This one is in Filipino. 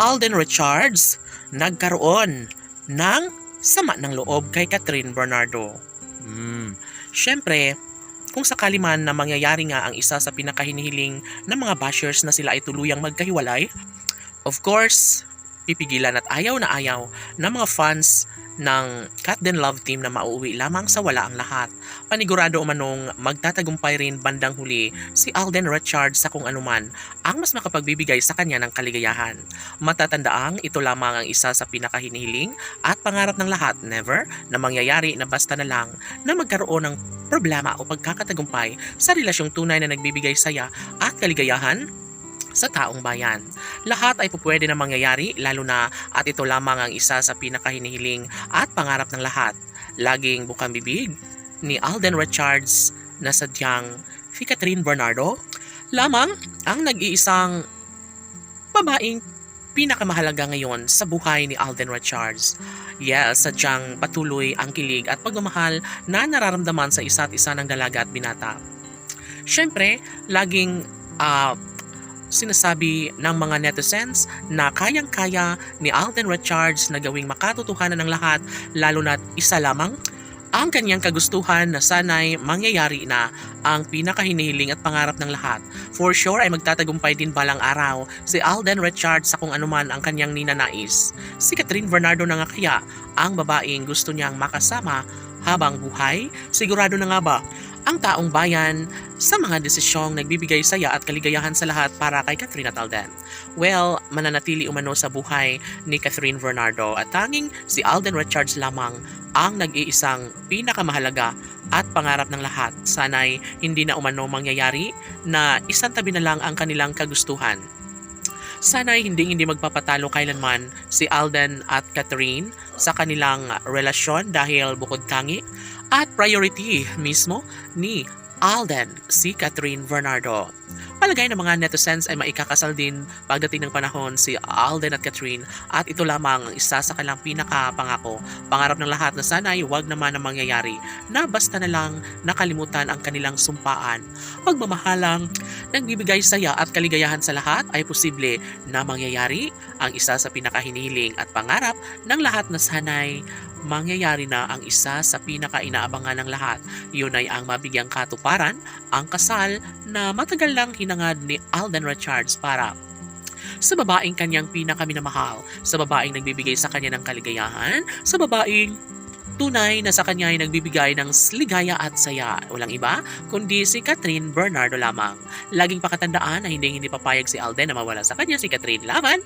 Alden Richards nagkaroon ng sama ng loob kay Catherine Bernardo. Siyempre, kung sakali man na mangyayari nga ang isa sa pinakahinihiling ng mga bashers na sila ay tuluyang magkahiwalay, of course, pipigilan at ayaw na ayaw ng mga fans ng Cat Den Love Team na mauuwi lamang sa wala ang lahat. Panigurado umanong magtatagumpay rin bandang huli si Alden Richards sa kung anuman ang mas makapagbibigay sa kanya ng kaligayahan. Matatandaang ito lamang ang isa sa pinakahinihiling at pangarap ng lahat, never na mangyayari na basta na lang na magkaroon ng problema o pagkakatagumpay sa relasyong tunay na nagbibigay saya at kaligayahan sa taong bayan. Lahat ay pupwede na mangyayari lalo na at ito lamang ang isa sa pinakahinihiling at pangarap ng lahat. Laging bukang bibig ni Alden Richards na sadyang si Catherine Bernardo lamang ang nag-iisang babaeng pinakamahalaga ngayon sa buhay ni Alden Richards. Yes, sadyang patuloy ang kilig at pagmamahal na nararamdaman sa isa't isa ng dalaga at binata. Siyempre, laging sinasabi ng mga netizens na kayang-kaya ni Alden Richards na gawing makatotohanan ng lahat, lalo na't isa lamang ang kanyang kagustuhan na sana'y mangyayari na ang pinakahinihiling at pangarap ng lahat. For sure ay magtatagumpay din balang araw si Alden Richards sa kung anuman ang kanyang ninanais. Si Catherine Bernardo na nga kaya ang babaeng gusto niyang makasama habang buhay? Sigurado na nga ba ang taong bayan sa mga desisyong nagbibigay saya at kaligayahan sa lahat para kay Catherine at Alden? Well, mananatili umano sa buhay ni Catherine Bernardo at tanging si Alden Richards lamang ang nag-iisang pinakamahalaga at pangarap ng lahat. Sana'y hindi na umano mangyayari na isang tabi na lang ang kanilang kagustuhan. Sana'y hindi magpapatalo kailanman si Alden at Catherine sa kanilang relasyon dahil bukod tangi at priority mismo ni Alden si Catherine Bernardo. Palagay ng mga netizens ay maikakasal din pagdating ng panahon si Alden at Catherine at ito lamang ang isa sa kanilang pinakapangako. Pangarap ng lahat na sana'y huwag naman na mangyayari na basta na lang nakalimutan ang kanilang sumpaan. Pagmamahalang nagbibigay saya at kaligayahan sa lahat ay posible na mangyayari ang isa sa pinakahinihiling at pangarap ng lahat na sana'y mangyayari na ang isa sa pinaka-inaabangan ng lahat. Yun ay ang mabigyang katuparan, ang kasal na matagal lang hinangad ni Alden Richards para sa babaeng kanyang pinakaminamahal, sa babaeng nagbibigay sa kanya ng kaligayahan, sa babaeng tunay na sa kanya ay nagbibigay ng ligaya at saya. Walang iba kundi si Catherine Bernardo lamang. Laging pakatandaan na hindi papayag si Alden na mawala sa kanya si Catherine laban